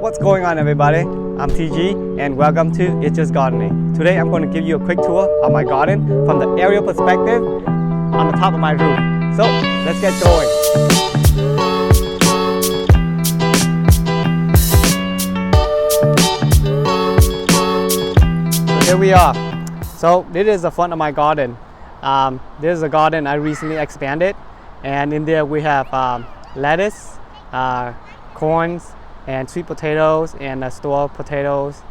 What's going on, everybody? I'm TG and welcome to It's Just Gardening. Today I'm going to give you a quick tour of my garden from the aerial perspective on the top of my roof. So let's get going. So here we are. So this is the front of my garden. This is a garden I recently expanded, and in there we have lettuce, corns, and sweet potatoes, and store potatoes,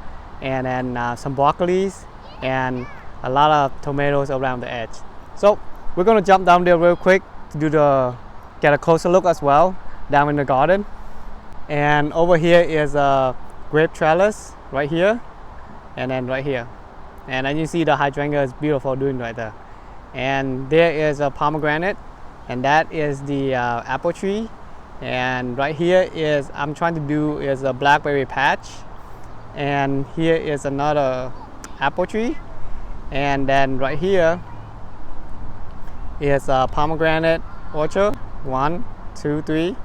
and then some broccolis, and a lot of tomatoes around the edge. So we're gonna jump down there real quick to get a closer look as well down in the garden. And over here is a grape trellis right here, and then right here. And as you see, the hydrangea is beautiful doing right there. And there is a pomegranate, and that is the apple tree. And right here is I'm trying to do is a blackberry patch, and here is another apple tree, and then right here is a pomegranate orchard. 1, 2, 3,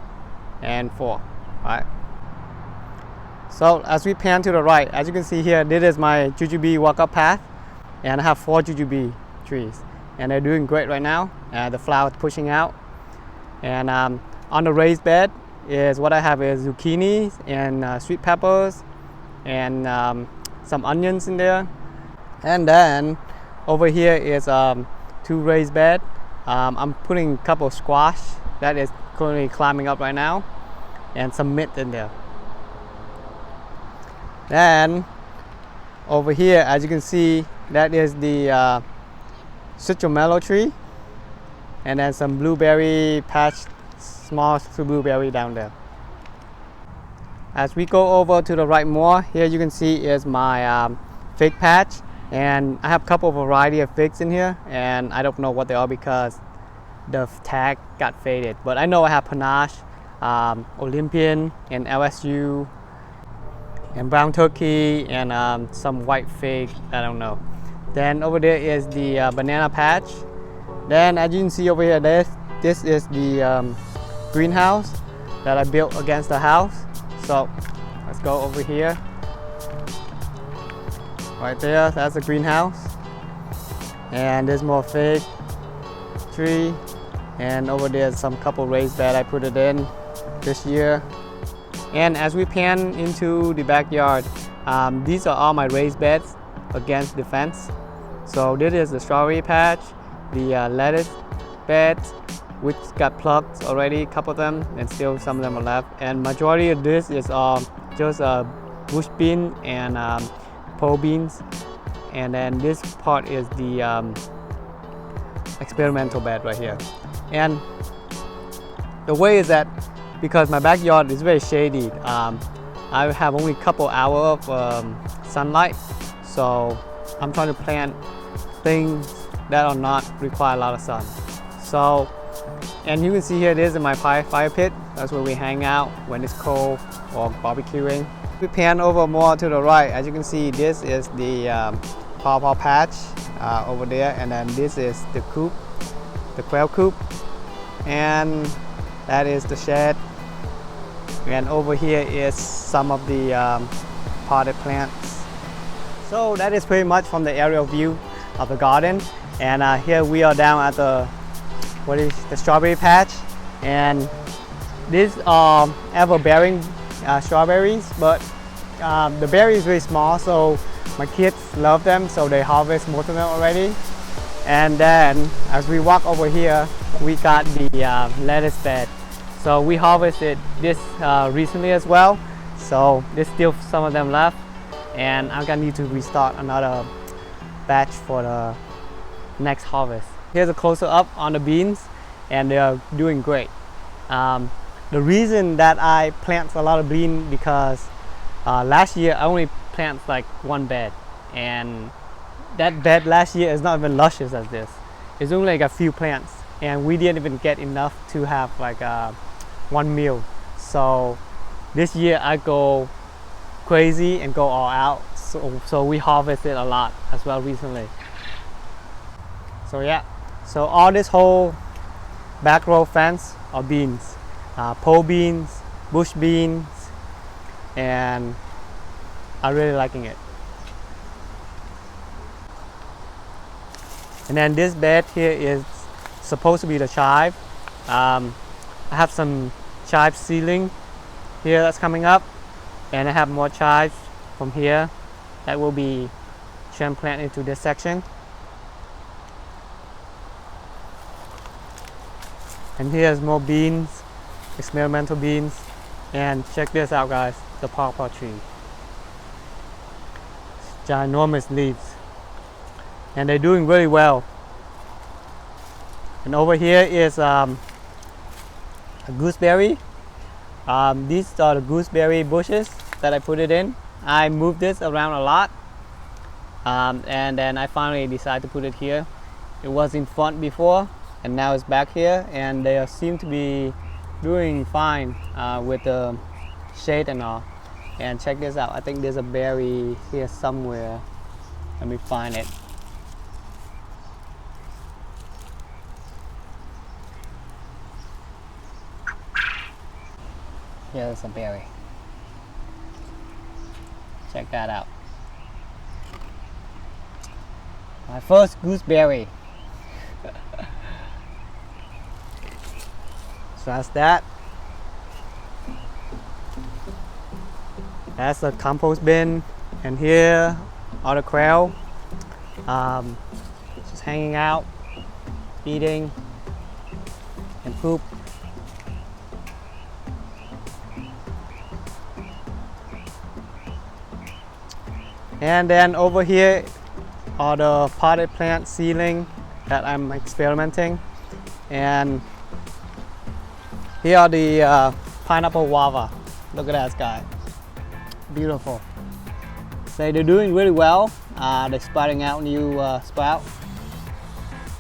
and 4. Right. So as we pan to the right, as you can see here, this is my jujube walk-up path, and I have 4 jujube trees, and they're doing great right now. The flowers pushing out, and on the raised bed is what I have is zucchini and sweet peppers and some onions in there. And then over here is 2 raised bed. I'm putting a couple of squash that is currently climbing up right now, and some mint in there. Then over here, as you can see, that is the citrumelo tree, and then some blueberry patch, small blueberry down there. As we go over to the right more, here you can see is my fig patch, and I have a couple of variety of figs in here, and I don't know what they are because the tag got faded, but I know I have panache, Olympian, and LSU, and brown turkey, and some white fig, I don't know. Then over there is the banana patch. Then as you can see over here, this is the greenhouse that I built against the house. So let's go over here. Right there, that's the greenhouse. And there's more fig tree. And over there's some couple raised bed I put it in this year. And as we pan into the backyard, these are all my raised beds against the fence. So this is the strawberry patch, the lettuce beds, which got plucked already, a couple of them, and still some of them are left. And majority of this is just bush bean and pole beans. And then this part is the experimental bed right here. And the way is that because my backyard is very shady, I have only a couple hours of sunlight, so I'm trying to plant things that are not require a lot of sun. So, and you can see here, this is my fire pit. That's where we hang out when it's cold or barbecuing. We pan over more to the right. As you can see, this is the pawpaw patch over there, and then this is the coop, the quail coop, and that is the shed. And over here is some of the potted plants. So that is pretty much from the aerial view of the garden. And here we are down at the strawberry patch, and these are ever-bearing strawberries, but the berry is very small, so my kids love them, so they harvest most of them already. And then as we walk over here, we got the lettuce bed. So we harvested this recently as well, so there's still some of them left, and I'm gonna need to restart another batch for the next harvest. Here's a closer up on the beans, and they're doing great. The reason that I plant a lot of beans because last year I only planted like 1 bed, and that bed last year is not even luscious as this. It's only like a few plants, and we didn't even get enough to have like 1 meal. So this year I go crazy and go all out. So we harvested a lot as well recently. So yeah, so all this whole back row fence are beans, pole beans, bush beans, and I'm really liking it. And then this bed here is supposed to be the chive. I have some chive seedling here that's coming up, and I have more chives from here that will be transplanted into this section. And here's more beans, experimental beans, and check this out, guys, the pawpaw tree. Ginormous leaves, and they're doing really well. And over here is a gooseberry. These are the gooseberry bushes that I put it in. I moved this around a lot, and then I finally decided to put it here. It was in front before, and now it's back here, and they seem to be doing fine with the shade and all. And check this out, I think there's a berry here somewhere. Let me find it. Here's a berry. Check that out. My first gooseberry. So that's that. That's the compost bin, and here are the quail, just hanging out, eating, and poop. And then over here are the potted plant seedling that I'm experimenting, and here are the pineapple guava. Look at that guy, beautiful. So they're doing really well. They're sprouting out new sprout.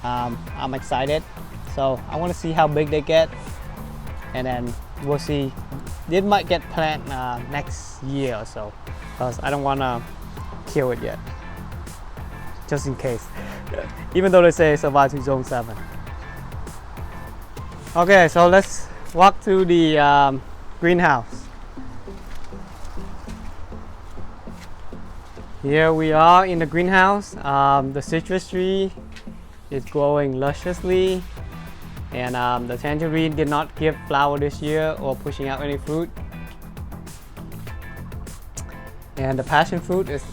I'm excited, so I want to see how big they get, and then we'll see. They might get planted next year or so, because I don't want to kill it yet, just in case. Even though they say survive to zone 7. Okay, so let's walk to the greenhouse. Here we are in the greenhouse. The citrus tree is growing lusciously, and the tangerine did not give flower this year or pushing out any fruit. And the passion fruit is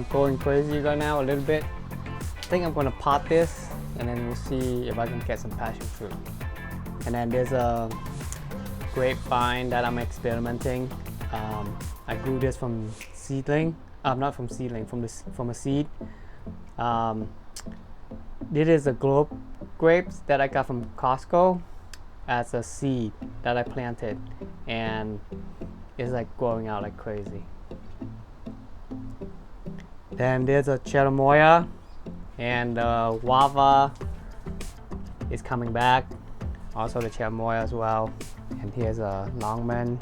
going crazy right now a little bit. I think I'm gonna pot this, and then we'll see if I can get some passion fruit. And then there's a grapevine that I'm experimenting. I grew this from seedling. Not from seedling, from a seed. This is the globe grapes that I got from Costco as a seed that I planted, and it's like growing out like crazy. Then there's a citrumelo, and Guava is coming back. Also the citrumelo as well. And here's a longman.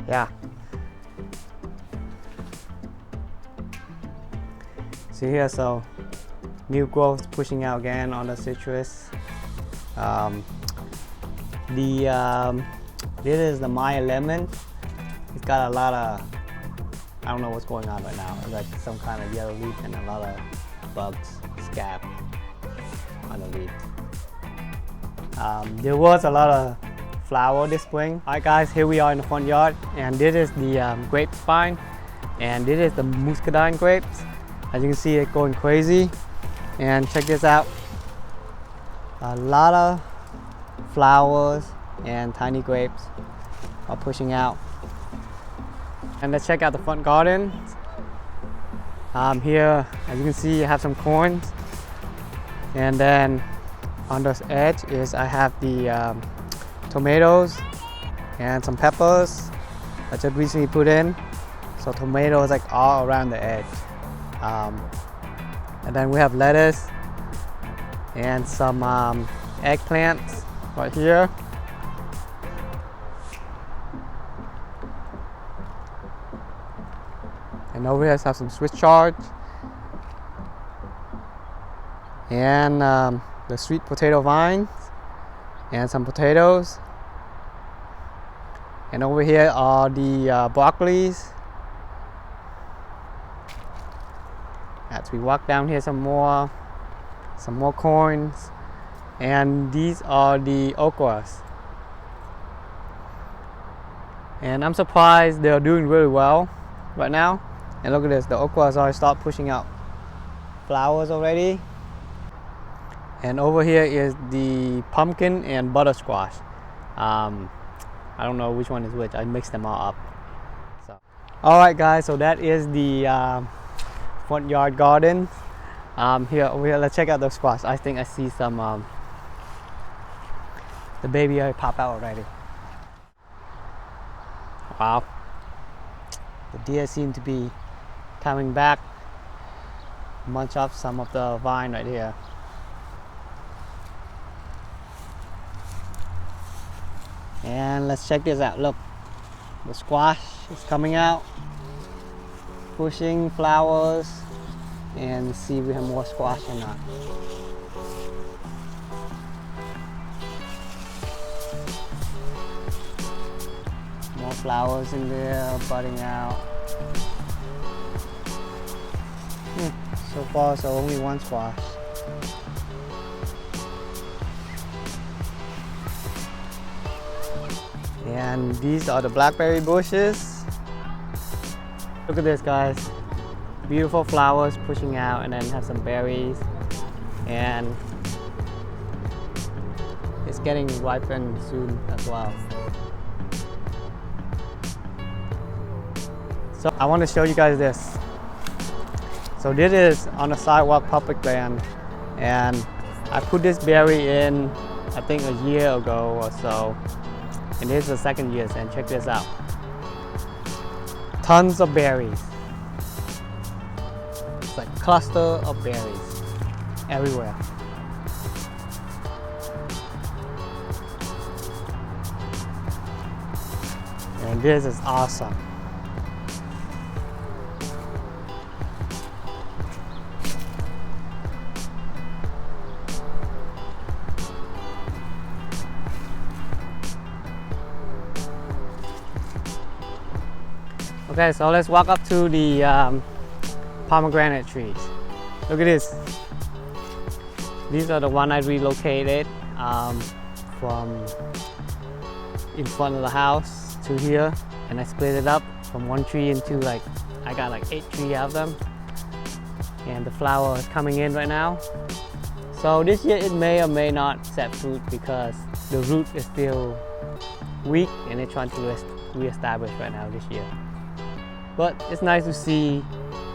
Yeah. See here, so new growth pushing out again on the citrus. This is the Meyer lemon. It's got a lot of, I don't know what's going on right now. It's like some kind of yellow leaf and a lot of bugs, scab on the leaf. There was a lot of flower this spring. Alright guys, here we are in the front yard, and this is the grapevine, and this is the muscadine grapes. As you can see, it's going crazy. And check this out, a lot of flowers and tiny grapes are pushing out. And let's check out the front garden. Here, as you can see, I have some corn, and then on this edge is I have the tomatoes and some peppers I just recently put in. So tomatoes like all around the edge. And then we have lettuce and some eggplants right here. And over here I have some Swiss chard and the sweet potato vines and some potatoes. And over here are the broccolis. As we walk down here some more corns. And these are the okras. And I'm surprised they're doing really well right now. And look at this, the okras already start pushing out flowers already. And over here is the pumpkin and butter squash. I don't know which one is which. I mixed them all up. So, all right, guys. So that is the front yard garden. Over here, let's check out the squash. I think I see some. The baby already popped out already. Wow. The deer seem to be coming back. Munch off some of the vine right here. And let's check this out. Look, the squash is coming out, pushing flowers, and see if we have more squash or not. More flowers in there, budding out. So far, so only one squash. And these are the blackberry bushes. Look at this, guys. Beautiful flowers pushing out, and then have some berries. And it's getting ripened soon as well. So I want to show you guys this. So this is on a sidewalk public land, and I put this berry in I think a year ago or so. And this is the second year, and check this out. Tons of berries. It's like a cluster of berries everywhere. And this is awesome. Okay, so let's walk up to the pomegranate trees. Look at this. These are the one I relocated from in front of the house to here, and I split it up from one tree into I got like 8 trees out of them, and the flower is coming in right now. So this year it may or may not set fruit because the root is still weak and they're trying to re-establish right now this year. But it's nice to see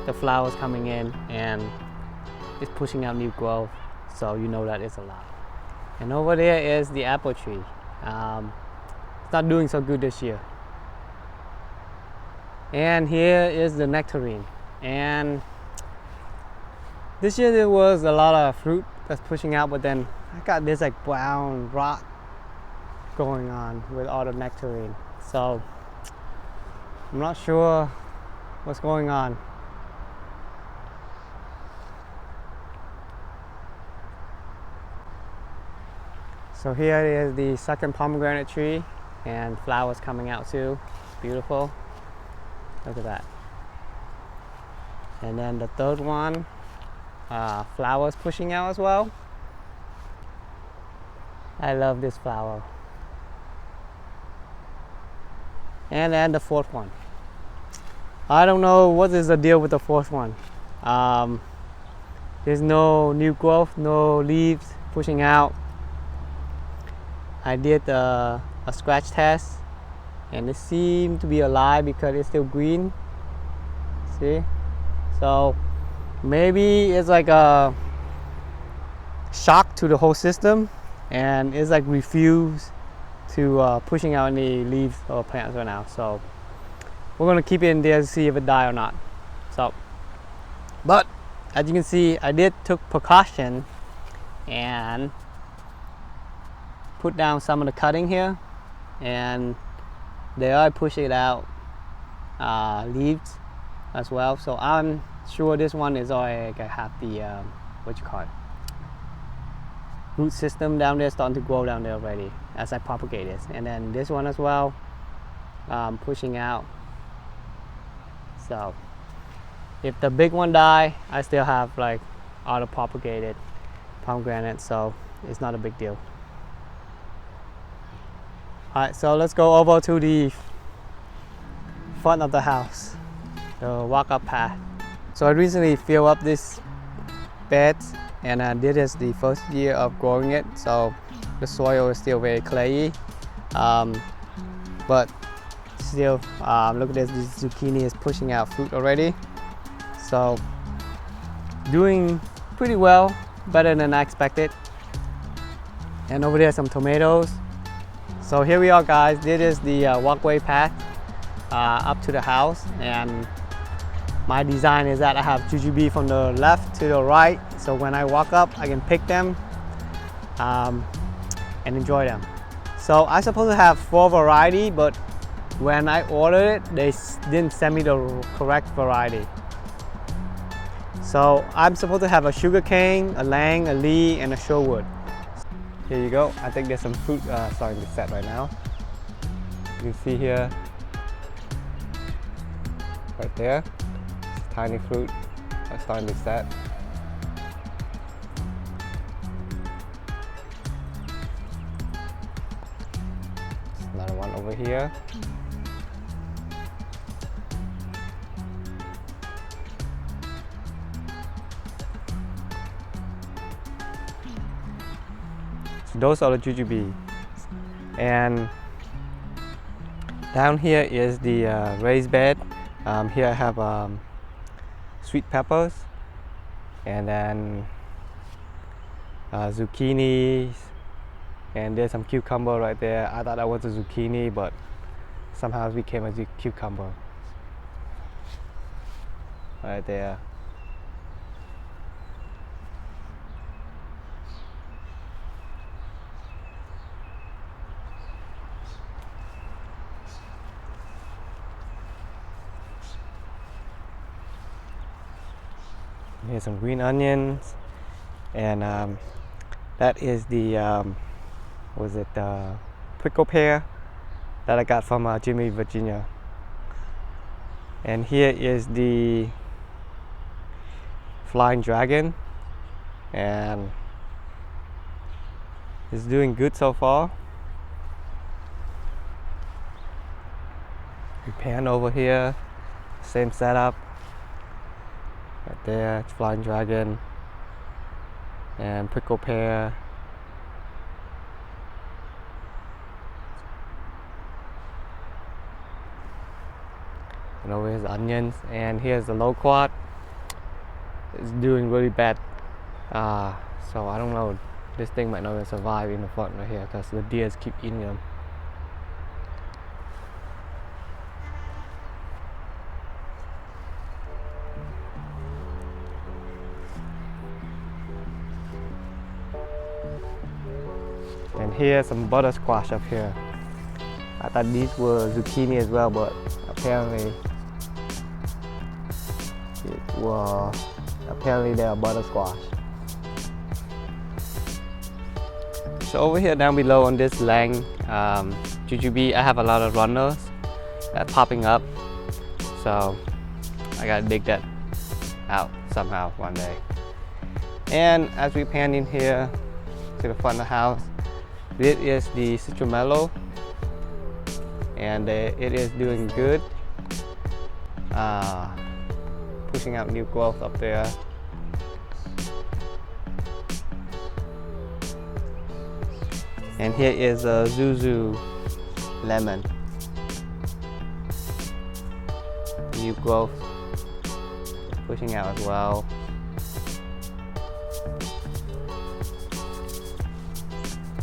the flowers coming in and it's pushing out new growth, so you know that it's alive. And over there is the apple tree. It's not doing so good this year. And here is the nectarine. And this year there was a lot of fruit that's pushing out, but then I got this like brown rot going on with all the nectarine. So I'm not sure what's going on. So here is the second pomegranate tree, and flowers coming out too. It's beautiful. Look at that. And then the third one, flowers pushing out as well. I love this flower. And then the fourth one. I don't know what is the deal with the fourth one. There's no new growth, no leaves pushing out. I did a scratch test and it seemed to be alive because it's still green. See? So maybe it's like a shock to the whole system and it's like refused to pushing out any leaves or plants right now. So we're gonna keep it in there to see if it dies or not. So, but as you can see, I took precaution and put down some of the cutting here, and they are pushing out leaves as well. So I'm sure this one is already gonna have the root system down there starting to grow down there already as I propagate this. And then this one as well, pushing out. So if the big one die, I still have like auto propagated pomegranate, so it's not a big deal. Alright, so let's go over to the front of the house, the walk-up path. So I recently filled up this bed, and this is the first year of growing it, so the soil is still very clayey, but still, look at this, this zucchini is pushing out fruit already, so doing pretty well, better than I expected. And over there some tomatoes. So here we are, guys. This is the walkway path up to the house, and my design is that I have jujube from the left to the right, so when I walk up I can pick them and enjoy them. So I supposed to have 4 variety, but when I ordered it they didn't send me the correct variety. So I'm supposed to have a sugar cane, a lang, a lee, and a sherwood. Here you go. I think there's some fruit starting to set right now. You can see here, right there, tiny fruit are starting to set. Another one over here. So those are the jujube. And down here is the raised bed. Here I have sweet peppers, and then zucchinis, and there's some cucumber right there. I thought that was a zucchini, but somehow it became a cucumber right there. Here's some green onions, and that is the prickle pear that I got from Jimmy, Virginia. And here is the flying dragon, and it's doing good so far. We pan over here, same setup. Right there, it's flying dragon and prickle pear. And over here's onions, and here's the loquat. It's doing really bad, so I don't know, this thing might not even survive in the front right here because the deers keep eating them. And here's some butter squash up here. I thought these were zucchini as well, but apparently they are butter squash. So over here down below on this lang jujube, I have a lot of runners that popping up, so I gotta dig that out somehow one day. And as we pan in here to the front of the house, this is the citrumelo, and it is doing good, pushing out new growth up there. And here is a yuzu lemon, new growth, pushing out as well.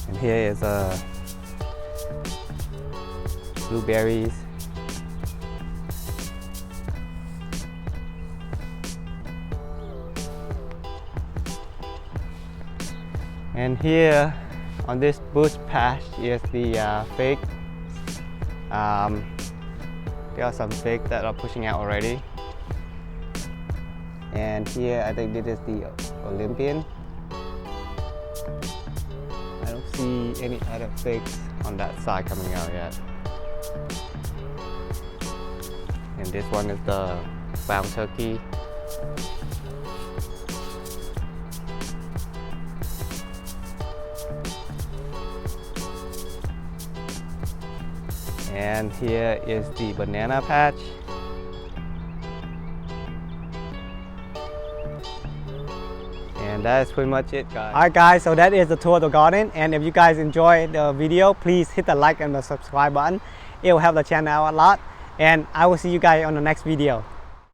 And here is blueberries. And here on this bush patch is the fig. There are some figs that are pushing out already. And here I think this is the Olympian. I don't see any other figs on that side coming out yet. And this one is the ground turkey. And here is the banana patch. And that's pretty much it, guys. Alright guys, so that is the tour of the garden. And if you guys enjoyed the video, please hit the like and the subscribe button. It will help the channel out a lot. And I will see you guys on the next video.